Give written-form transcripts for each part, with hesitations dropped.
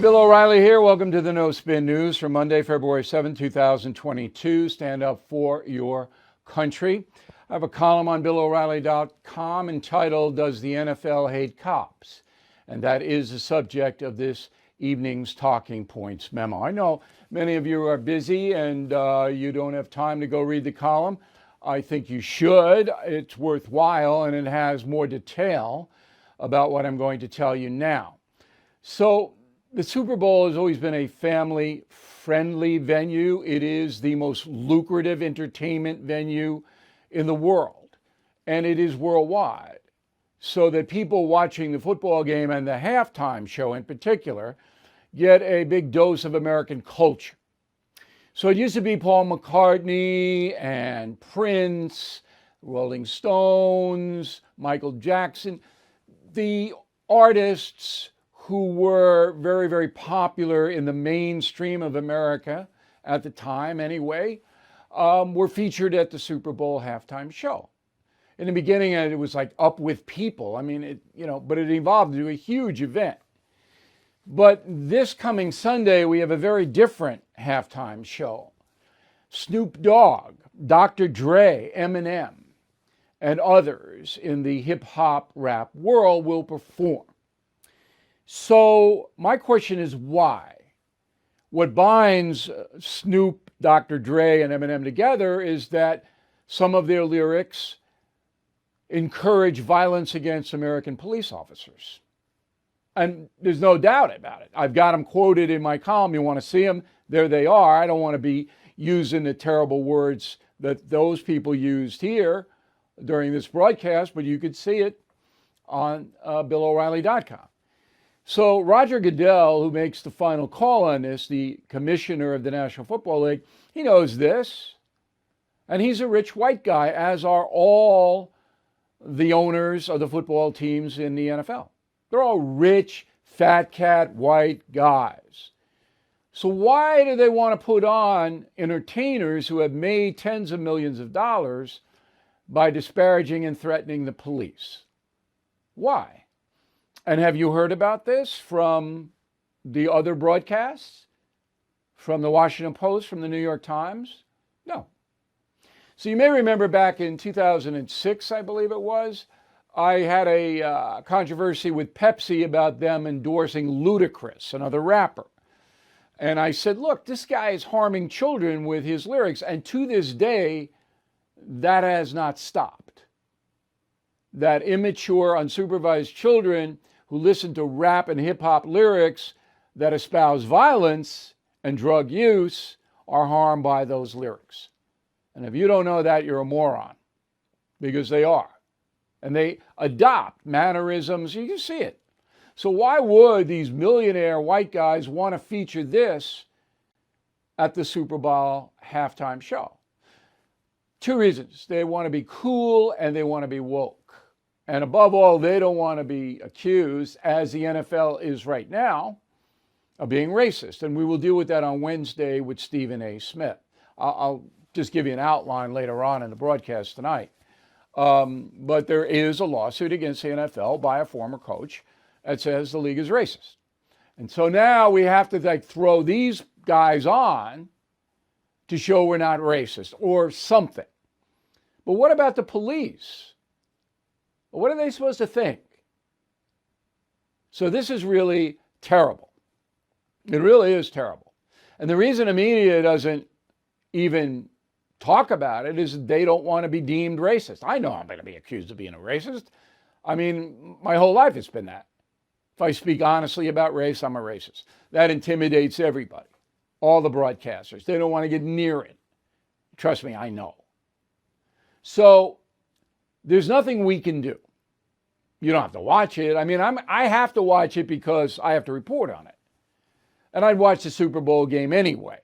Bill O'Reilly here. Welcome to the No Spin News for Monday, February 7, 2022. Stand up for your country. I have a column on BillO'Reilly.com entitled, Does the NFL Hate Cops? And that is the subject of this evening's Talking Points memo. I know many of you are busy and you don't have time to go read the column. I think you should. It's worthwhile and it has more detail about what I'm going to tell you now. So the Super Bowl has always been a family-friendly venue. It is the most lucrative entertainment venue in the world, and it is worldwide, so that people watching the football game and the halftime show in particular get a big dose of American culture. So it used to be Paul McCartney and Prince, Rolling Stones, Michael Jackson, the artists who were very, very popular in the mainstream of America at the time anyway, were featured at the Super Bowl halftime show. In the beginning, it was like Up With People. I mean, but it evolved into a huge event. But this coming Sunday, we have a very different halftime show. Snoop Dogg, Dr. Dre, Eminem, and others in the hip-hop rap world will perform. So my question is why? What binds Snoop, Dr. Dre, and Eminem together is that some of their lyrics encourage violence against American police officers. And there's no doubt about it. I've got them quoted in my column. You want to see them? There they are. I don't want to be using the terrible words that those people used here during this broadcast, but you could see it on BillO'Reilly.com. So Roger Goodell, who makes the final call on this, the commissioner of the National Football League, he knows this. And he's a rich white guy, as are all the owners of the football teams in the NFL. They're all rich, fat cat, white guys. So why do they want to put on entertainers who have made tens of millions of dollars by disparaging and threatening the police? Why? And have you heard about this from the other broadcasts? From the Washington Post, from the New York Times? No. So you may remember back in 2006, I believe it was, I had a controversy with Pepsi about them endorsing Ludacris, another rapper. And I said, look, this guy is harming children with his lyrics. And to this day, that has not stopped. That immature, unsupervised children who listen to rap and hip-hop lyrics that espouse violence and drug use are harmed by those lyrics. And if you don't know that, you're a moron, because they are. And they adopt mannerisms. You can see it. So why would these millionaire white guys want to feature this at the Super Bowl halftime show? Two reasons. They want to be cool and they want to be woke. And above all, they don't want to be accused, as the NFL is right now, of being racist. And we will deal with that on Wednesday with Stephen A. Smith. I'll just give you an outline later on in the broadcast tonight. But there is a lawsuit against the NFL by a former coach that says the league is racist. And so now we have to throw these guys on to show we're not racist or something. But what about the police? What are they supposed to think? So this is really terrible. It really is terrible. And the reason the media doesn't even talk about it is they don't want to be deemed racist. I know I'm going to be accused of being a racist. I mean, my whole life it's been that. If I speak honestly about race, I'm a racist. That intimidates everybody. All the broadcasters. They don't want to get near it. Trust me, I know. So there's nothing we can do. You don't have to watch it. I mean, I have to watch it because I have to report on it. And I'd watch the Super Bowl game anyway.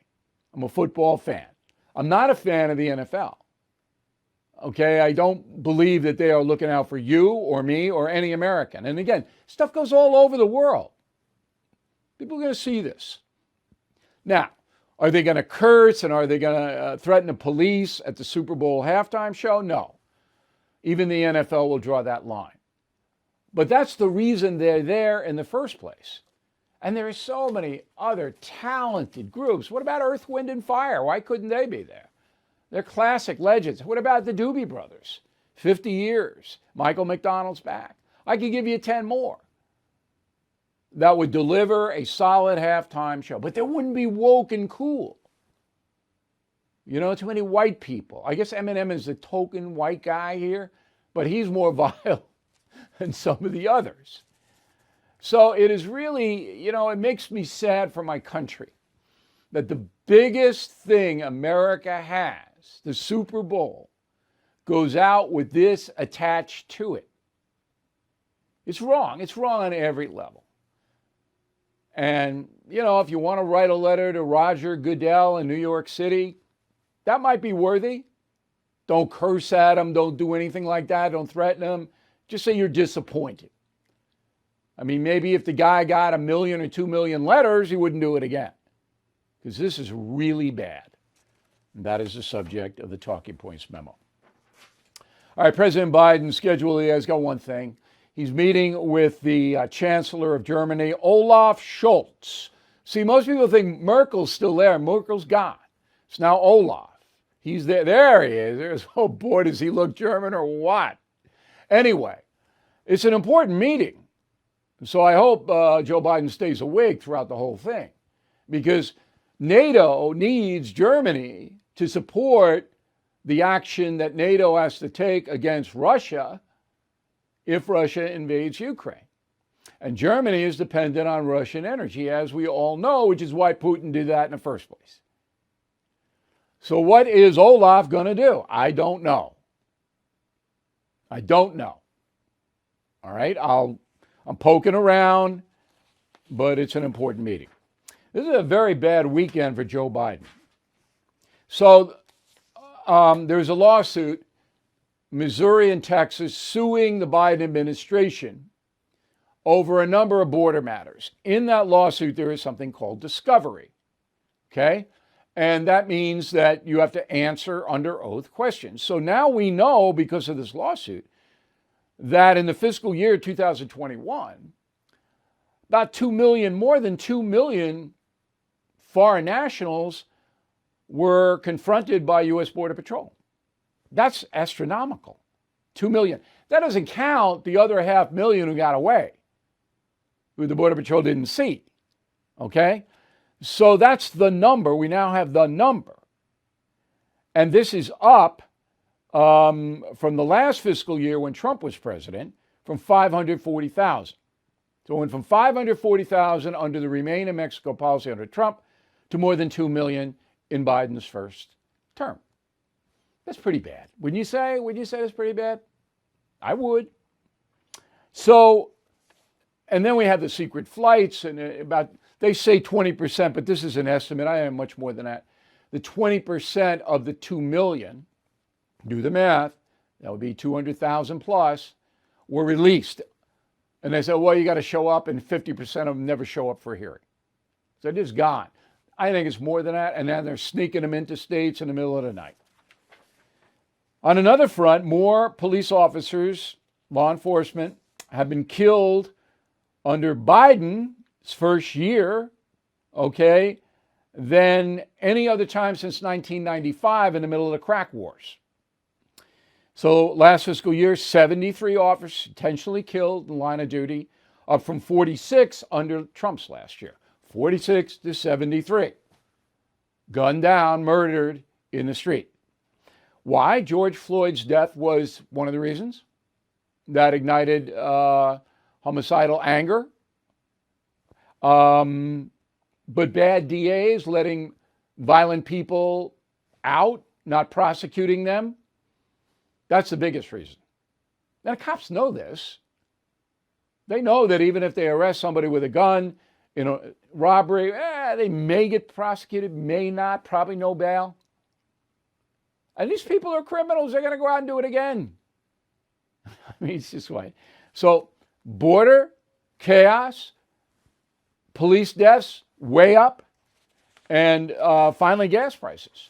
I'm a football fan. I'm not a fan of the NFL. Okay, I don't believe that they are looking out for you or me or any American. And again, stuff goes all over the world. People are going to see this. Now, are they going to curse and are they going to threaten the police at the Super Bowl halftime show? No. Even the NFL will draw that line. But that's the reason they're there in the first place. And there are so many other talented groups. What about Earth, Wind, and Fire? Why couldn't they be there? They're classic legends. What about the Doobie Brothers? 50 years. Michael McDonald's back. I could give you 10 more that would deliver a solid halftime show. But they wouldn't be woke and cool. You know, too many white people. I guess Eminem is the token white guy here, but he's more vile than some of the others. So it is really, you know, it makes me sad for my country that the biggest thing America has, the Super Bowl, goes out with this attached to it. It's wrong. It's wrong on every level. And, you know, if you want to write a letter to Roger Goodell in New York City, that might be worthy. Don't curse at him. Don't do anything like that. Don't threaten him. Just say you're disappointed. I mean, maybe if the guy got 1 million or 2 million letters, he wouldn't do it again. Because this is really bad. And that is the subject of the Talking Points memo. All right, President Biden scheduled, he has got one thing. He's meeting with the Chancellor of Germany, Olaf Scholz. See, most people think Merkel's still there. Merkel's gone. It's now Olaf. He's there. There he is. There's, oh boy, does he look German or what? Anyway, it's an important meeting. So I hope Joe Biden stays awake throughout the whole thing, because NATO needs Germany to support the action that NATO has to take against Russia if Russia invades Ukraine. And Germany is dependent on Russian energy, as we all know, which is why Putin did that in the first place. So what is Olaf going to do? I don't know. I don't know. All right, I'm poking around, but it's an important meeting. This is a very bad weekend for Joe Biden. So there's a lawsuit, Missouri and Texas, suing the Biden administration over a number of border matters. In that lawsuit, there is something called discovery, okay? And that means that you have to answer under oath questions. So now we know, because of this lawsuit, that in the fiscal year 2021, about 2 million, more than 2 million foreign nationals were confronted by U.S. Border Patrol. That's astronomical. 2 million. That doesn't count the other 500,000 who got away, who the Border Patrol didn't see. Okay? So that's the number. We now have the number. And this is up from the last fiscal year when Trump was president, from 540,000. So it went from 540,000 under the Remain in Mexico policy under Trump to more than 2 million in Biden's first term. That's pretty bad. Would you say that's pretty bad? I would. So, and then we have the secret flights, and they say 20%, but this is an estimate. I am much more than that. The 20% of the 2 million, do the math, that would be 200,000 plus, were released. And they said, well, you got to show up, and 50% of them never show up for a hearing. So they're just gone. I think it's more than that, and then they're sneaking them into states in the middle of the night. On another front, more police officers, law enforcement, have been killed under Biden's first year, okay, than any other time since 1995 in the middle of the crack wars. So last fiscal year, 73 officers intentionally killed in line of duty, up from 46 under Trump's last year. 46 to 73. Gunned down, murdered in the street. Why? George Floyd's death was one of the reasons that ignited homicidal anger. But bad DAs letting violent people out, not prosecuting them, that's the biggest reason. Now, the cops know this. They know that even if they arrest somebody with a gun in a robbery, they may get prosecuted, may not, probably no bail. And these people are criminals. They're going to go out and do it again. I mean, it's just way. So, border, chaos, police deaths, way up, and finally, gas prices.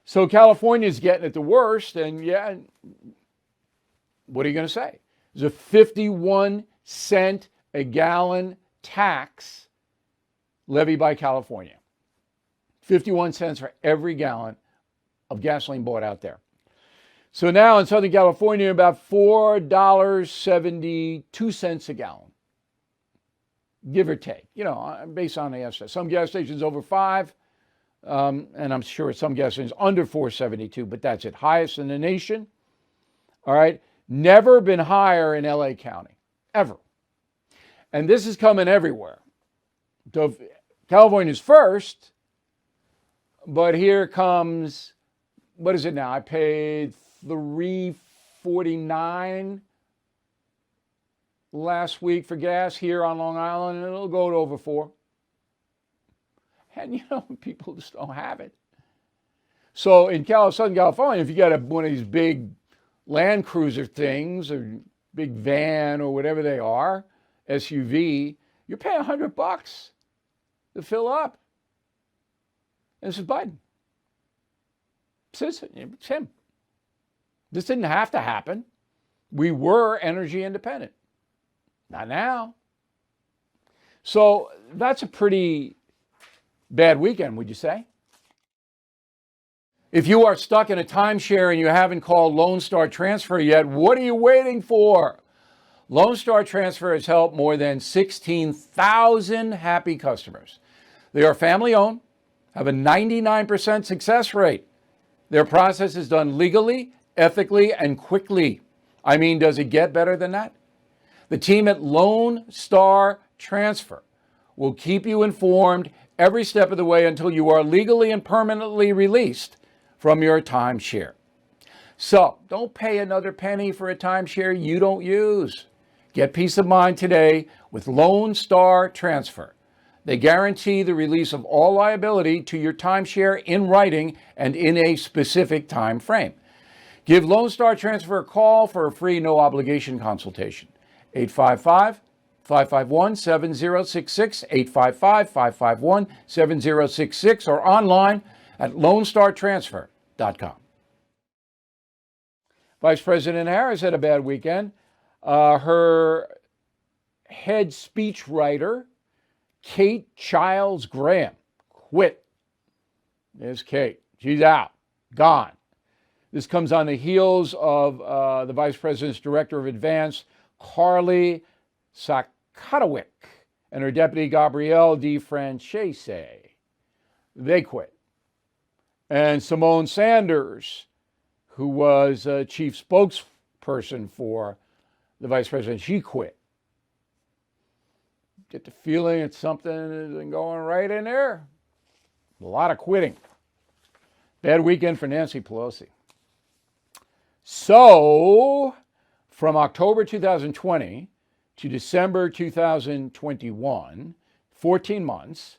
So California's getting it the worst, and yeah, what are you going to say? There's a 51 cent a gallon tax levied by California. 51 cents for every gallon of gasoline bought out there. So now in Southern California, about $4.72 a gallon, give or take, based on the estimate. Some gas stations over $5, and I'm sure some gas stations under $4.72, but that's it. Highest in the nation. All right. Never been higher in LA County, ever. And this is coming everywhere. So California's first, but here comes, what is it now? I paid $3.49 last week for gas here on Long Island, and it'll go to over $4. And people just don't have it. So in Southern California, if you got one of these big Land Cruiser things or big van or whatever they are, SUV, you're paying $100 to fill up. And this is Biden. It's him. This didn't have to happen. We were energy independent. Not now. So that's a pretty bad weekend, would you say? If you are stuck in a timeshare and you haven't called Lone Star Transfer yet, what are you waiting for? Lone Star Transfer has helped more than 16,000 happy customers. They are family-owned, have a 99% success rate. Their process is done legally, ethically, and quickly. I mean, does it get better than that? The team at Lone Star Transfer will keep you informed every step of the way until you are legally and permanently released from your timeshare. So don't pay another penny for a timeshare you don't use. Get peace of mind today with Lone Star Transfer. They guarantee the release of all liability to your timeshare in writing and in a specific time frame. Give Lone Star Transfer a call for a free no-obligation consultation. 855-551-7066, 855-551-7066, or online at lonestartransfer.com. Vice President Harris had a bad weekend. Her head speechwriter, Kate Childs Graham, quit. There's Kate. She's out. Gone. This comes on the heels of the Vice President's Director of Advance, Carly Sakatowick, and her deputy, Gabrielle DeFrancese. They quit. And Simone Sanders, who was chief spokesperson for the Vice President, she quit. Get the feeling it's something isn't going right in there. A lot of quitting. Bad weekend for Nancy Pelosi. So, from October 2020 to December 2021, 14 months,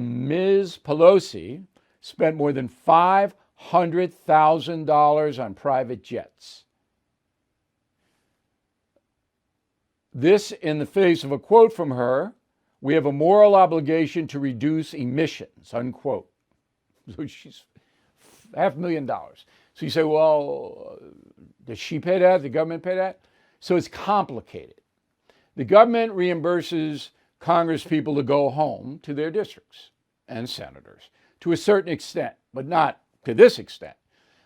Ms. Pelosi spent more than $500,000 on private jets. This in the face of a quote from her, "We have a moral obligation to reduce emissions," unquote. So she's $500,000. So you say, well, does she pay that? The government pay that? So it's complicated. The government reimburses Congress people to go home to their districts and senators to a certain extent, but not to this extent.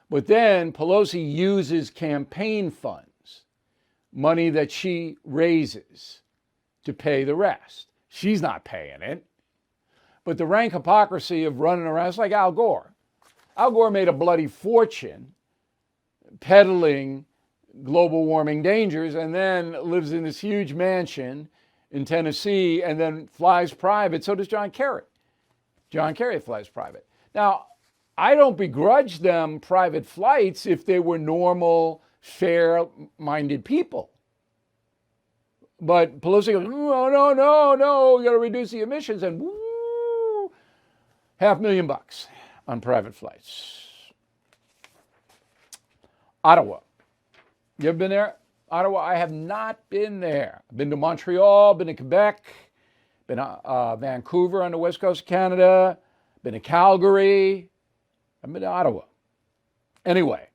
But then Pelosi uses campaign funds, money that she raises, to pay the rest. She's not paying it. But the rank hypocrisy of running around, it's like Al Gore. Al Gore made a bloody fortune peddling global warming dangers and then lives in this huge mansion in Tennessee and then flies private. So does John Kerry. John Kerry flies private. Now, I don't begrudge them private flights if they were normal, fair-minded people. But Pelosi goes, no, we got to reduce the emissions, and woo, $500,000 on private flights. Ottawa. You ever been there? Ottawa, I have not been there. I've been to Montreal, been to Quebec, been to Vancouver on the west coast of Canada, been to Calgary. I've been to Ottawa. Anyway,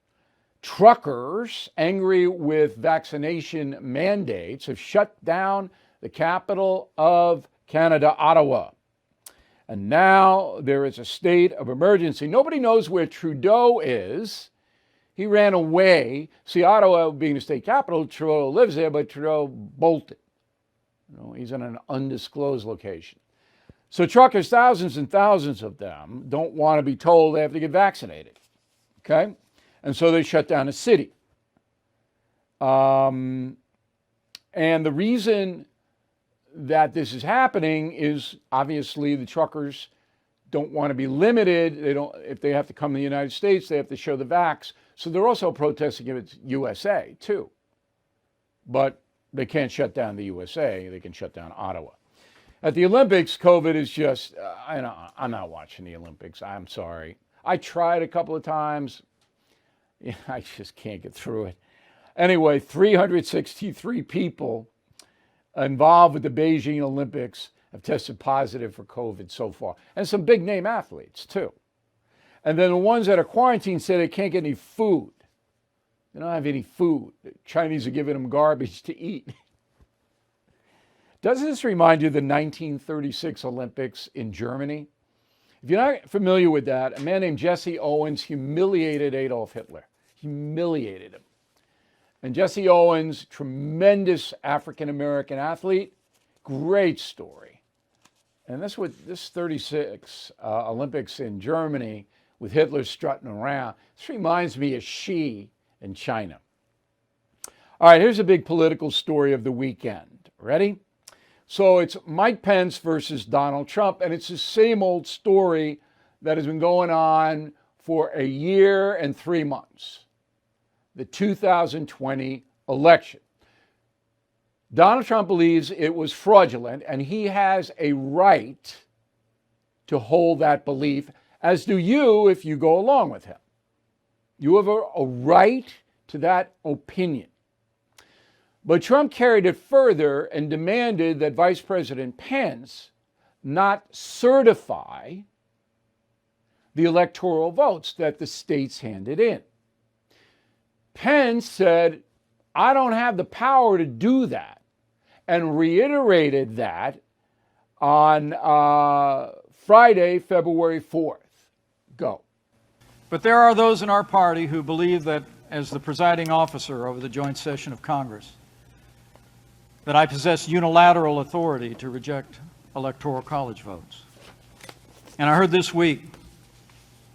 truckers, angry with vaccination mandates, have shut down the capital of Canada, Ottawa. And now there is a state of emergency. Nobody knows where Trudeau is. He ran away. See, Ottawa being the state capital, Trudeau lives there, but Trudeau bolted. He's in an undisclosed location. So truckers, thousands and thousands of them, don't want to be told they have to get vaccinated. Okay? And so they shut down the city. And the reason that this is happening is obviously the truckers don't want to be limited. If they have to come to the United States, they have to show the vax. So they're also protesting if it's USA too. But they can't shut down the USA. They can shut down Ottawa. At the Olympics, COVID is just, I'm not watching the Olympics. I'm sorry. I tried a couple of times. I just can't get through it. Anyway, 363 people involved with the Beijing Olympics have tested positive for COVID so far. And some big name athletes too. And then the ones that are quarantined say they can't get any food. They don't have any food. The Chinese are giving them garbage to eat. Doesn't this remind you of the 1936 Olympics in Germany? If you're not familiar with that, a man named Jesse Owens humiliated Adolf Hitler. Humiliated him. And Jesse Owens, tremendous African-American athlete, great story. And that's what this 36 Olympics in Germany with Hitler strutting around, this reminds me of Xi in China. All right, here's a big political story of the weekend. Ready? So it's Mike Pence versus Donald Trump, and it's the same old story that has been going on for a year and 3 months. The 2020 election. Donald Trump believes it was fraudulent, and he has a right to hold that belief, as do you if you go along with him. You have a right to that opinion. But Trump carried it further and demanded that Vice President Pence not certify the electoral votes that the states handed in. Pence said, I don't have the power to do that, and reiterated that on Friday, February 4th. Go. But there are those in our party who believe that as the presiding officer over the joint session of Congress, that I possess unilateral authority to reject electoral college votes. And I heard this week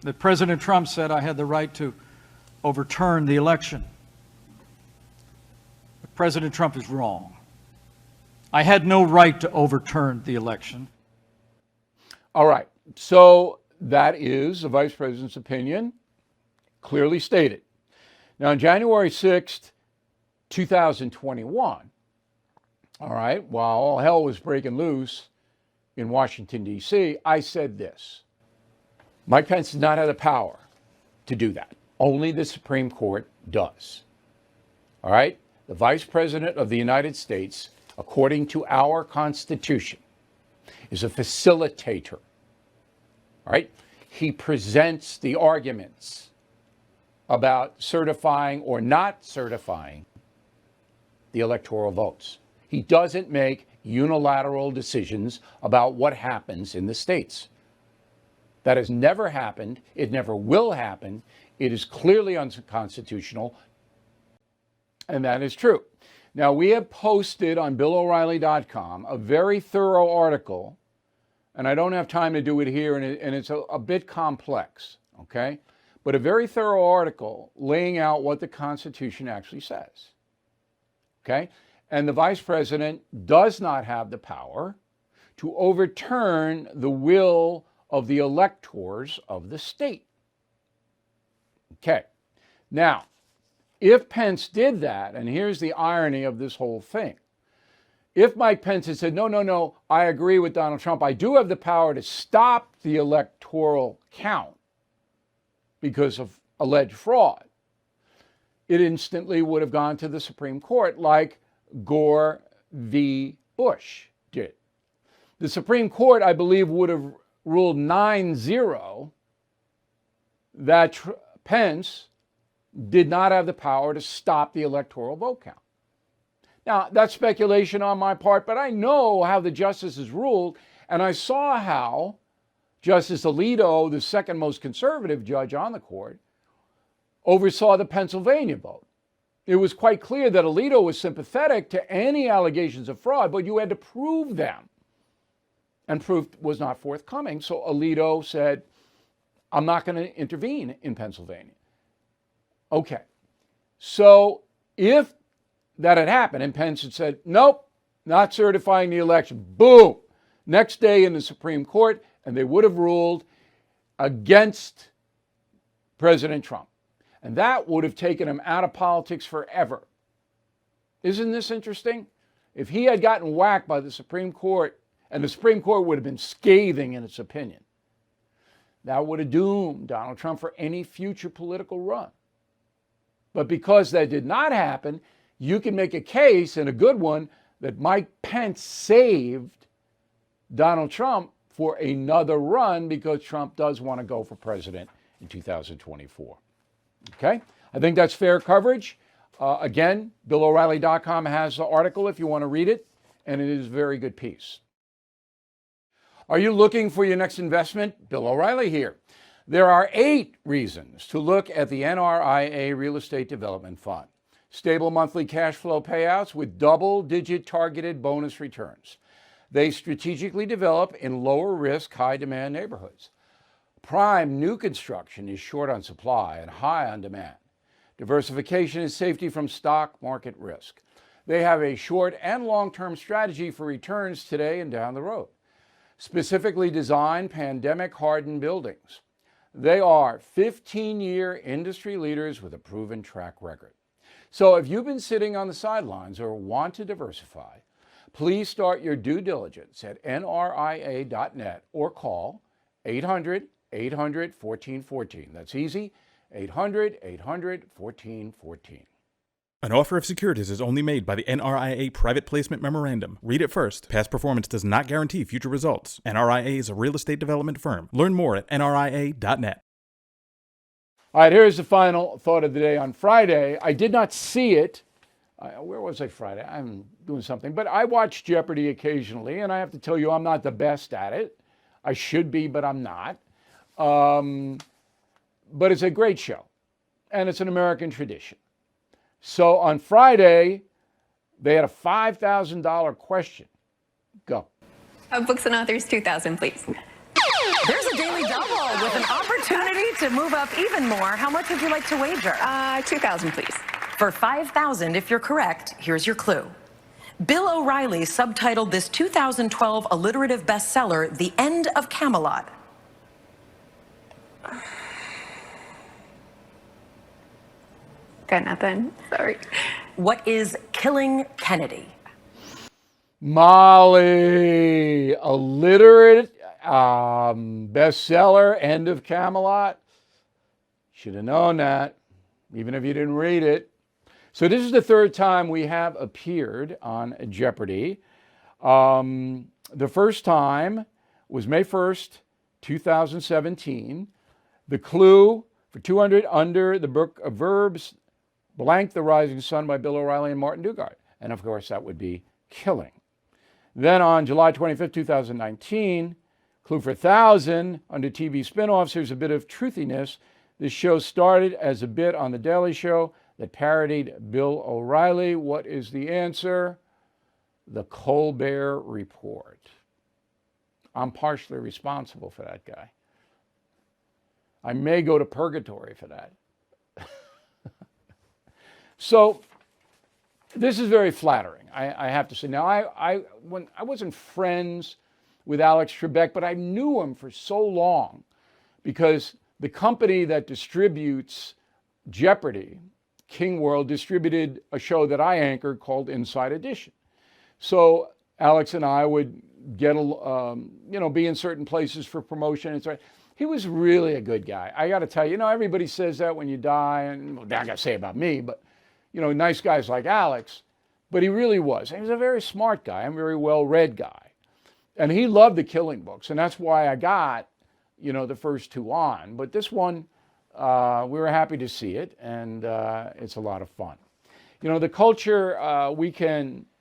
that President Trump said I had the right to overturn the election. But President Trump is wrong. I had no right to overturn the election. All right. So that is the Vice President's opinion, clearly stated. Now, on January 6th, 2021, all right, while all hell was breaking loose in Washington, D.C., I said this. Mike Pence does not have the power to do that. Only the Supreme Court does. All right? The Vice President of the United States, according to our Constitution, is a facilitator. All right? He presents the arguments about certifying or not certifying the electoral votes. He doesn't make unilateral decisions about what happens in the states. That has never happened. It never will happen. It is clearly unconstitutional, and that is true. Now, we have posted on BillO'Reilly.com a very thorough article, and I don't have time to do it here, and it's a bit complex, okay? But a very thorough article laying out what the Constitution actually says, okay? And the Vice President does not have the power to overturn the will of the electors of the state. Okay. Now, if Pence did that, and here's the irony of this whole thing. If Mike Pence had said, no, I agree with Donald Trump, I do have the power to stop the electoral count because of alleged fraud, it instantly would have gone to the Supreme Court like Gore v. Bush did. The Supreme Court, I believe, would have ruled 9-0 that Pence did not have the power to stop the electoral vote count. Now, that's speculation on my part, but I know how the justices ruled, and I saw how Justice Alito, the second most conservative judge on the court, oversaw the Pennsylvania vote. It was quite clear that Alito was sympathetic to any allegations of fraud, but you had to prove them. And proof was not forthcoming. So Alito said, I'm not going to intervene in Pennsylvania. Okay. So if that had happened and Pence had said, nope, not certifying the election, boom, next day in the Supreme Court, and they would have ruled against President Trump. And that would have taken him out of politics forever. Isn't this interesting? If he had gotten whacked by the Supreme Court, and the Supreme Court would have been scathing in its opinion, that would have doomed Donald Trump for any future political run. But because that did not happen, you can make a case, and a good one, that Mike Pence saved Donald Trump for another run because Trump does want to go for president in 2024. Okay? I think that's fair coverage. Again, BillO'Reilly.com has the article if you want to read it, and it is a very good piece. Are you looking for your next investment? Bill O'Reilly here. There are 8 reasons to look at the NRIA Real Estate Development Fund. Stable monthly cash flow payouts with double-digit targeted bonus returns. They strategically develop in lower-risk, high-demand neighborhoods. Prime new construction is short on supply and high on demand. Diversification is safety from stock market risk. They have a short and long-term strategy for returns today and down the road. Specifically designed pandemic-hardened buildings. They are 15-year industry leaders with a proven track record. So if you've been sitting on the sidelines or want to diversify, please start your due diligence at nria.net or call 800-800-1414. That's easy, 800-800-1414. An offer of securities is only made by the NRIA Private Placement Memorandum. Read it first. Past performance does not guarantee future results. NRIA is a real estate development firm. Learn more at nria.net. All right, here's the final thought of the day on Friday. I did not see it. Where was I Friday? I'm doing something. But I watch Jeopardy occasionally, and I have to tell you I'm not the best at it. I should be, but I'm not. But it's a great show, and it's an American tradition. So on Friday, they had a $5,000 question. Go. Books and authors, 2,000, please. There's a daily double with an opportunity to move up even more. How much would you like to wager? 2,000, please. For 5,000, if you're correct, here's your clue. Bill O'Reilly subtitled this 2012 alliterative bestseller, The End of Camelot. Got nothing. Sorry. What is Killing Kennedy? Molly, illiterate bestseller, End of Camelot. Should have known that, even if you didn't read it. So this is the third time we have appeared on Jeopardy. The first time was May 1st, 2017. The clue for 200 under the Book of Verbs, Blank the Rising Sun by Bill O'Reilly and Martin Dugard. And of course, that would be killing. Then on July 25th, 2019, clue for 1,000 under TV spinoffs, here's a bit of truthiness. This show started as a bit on The Daily Show that parodied Bill O'Reilly. What is the answer? The Colbert Report. I'm partially responsible for that guy. I may go to purgatory for that. So this is very flattering, I have to say. Now, I wasn't friends with Alex Trebek, but I knew him for so long because the company that distributes Jeopardy, King World, distributed a show that I anchored called Inside Edition. So Alex and I would get, be in certain places for promotion. And so he was really a good guy. I got to tell you, everybody says that when you die, and I got to say about me, but nice guys like Alex, but he really was. He was a very smart guy, a very well-read guy. And he loved the Killing books, and that's why I got, the first 2 on. But this one, we were happy to see it, and it's a lot of fun. The culture,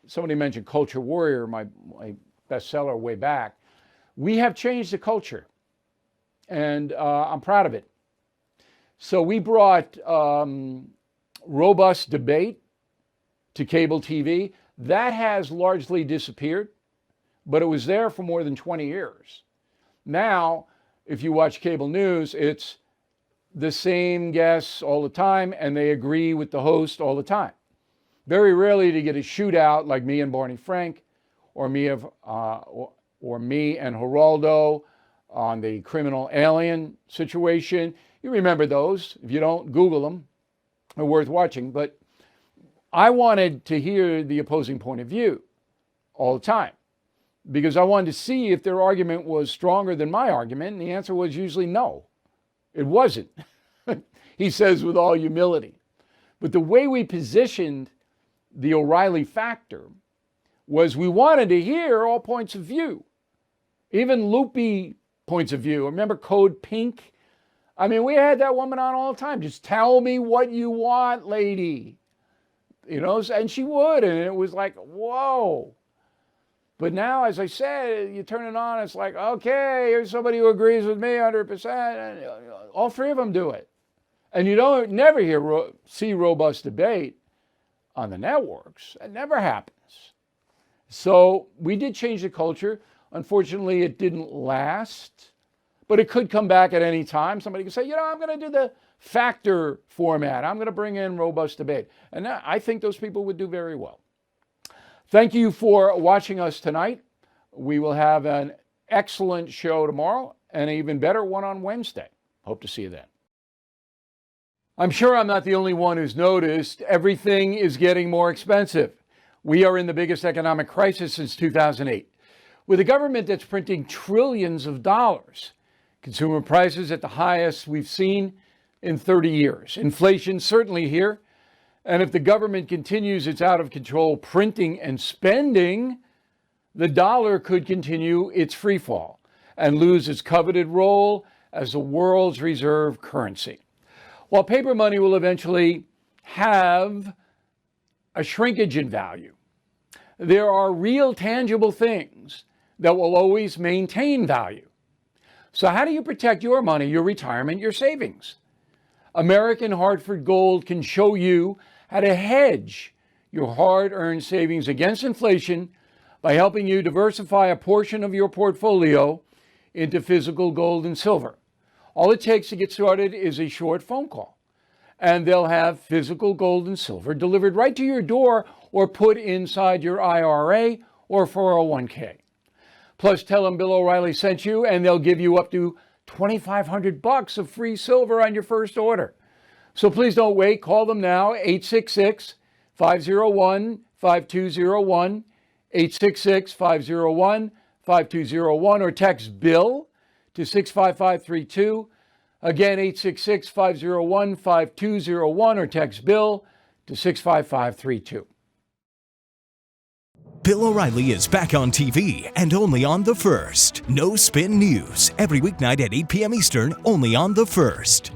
somebody mentioned Culture Warrior, my bestseller way back. We have changed the culture and I'm proud of it. So we brought robust debate to cable TV. That has largely disappeared, but it was there for more than 20 years. Now, if you watch cable news, it's the same guests all the time, and they agree with the host all the time. Very rarely to get a shootout like me and Barney Frank, or me and Geraldo on the criminal alien situation. You remember those. If you don't, Google them. They're worth watching. But I wanted to hear the opposing point of view all the time, because I wanted to see if their argument was stronger than my argument, and the answer was usually no. It wasn't, he says with all humility. But the way we positioned the O'Reilly factor was we wanted to hear all points of view, even loopy points of view. Remember Code Pink? I mean, we had that woman on all the time. Just tell me what you want, lady. You know, and she would, and it was like, whoa. But now, as I said, you turn it on, it's like, okay, here's somebody who agrees with me 100%. All three of them do it. And you don't never see robust debate on the networks. It never happens. So we did change the culture. Unfortunately, it didn't last, but it could come back at any time. Somebody could say, you know, I'm going to do the factor format. I'm going to bring in robust debate. And I think those people would do very well. Thank you for watching us tonight. We will have an excellent show tomorrow and an even better one on Wednesday. Hope to see you then. I'm sure I'm not the only one who's noticed everything is getting more expensive. We are in the biggest economic crisis since 2008, with a government that's printing trillions of dollars. Consumer prices at the highest we've seen in 30 years. Inflation certainly here. And if the government continues its out-of-control printing and spending, the dollar could continue its free fall and lose its coveted role as the world's reserve currency. While paper money will eventually have a shrinkage in value, there are real tangible things that will always maintain value. So how do you protect your money, your retirement, your savings? American Hartford Gold can show you how to hedge your hard-earned savings against inflation by helping you diversify a portion of your portfolio into physical gold and silver. All it takes to get started is a short phone call, and they'll have physical gold and silver delivered right to your door or put inside your IRA or 401k. Plus, tell them Bill O'Reilly sent you, and they'll give you up to $2,500 of free silver on your first order. So please don't wait. Call them now, 866-501-5201, 866-501-5201, or text BILL to 65532. Again, 866-501-5201, or text BILL to 65532. Bill O'Reilly is back on TV and only on The First. No Spin News, every weeknight at 8 p.m. Eastern, only on The First.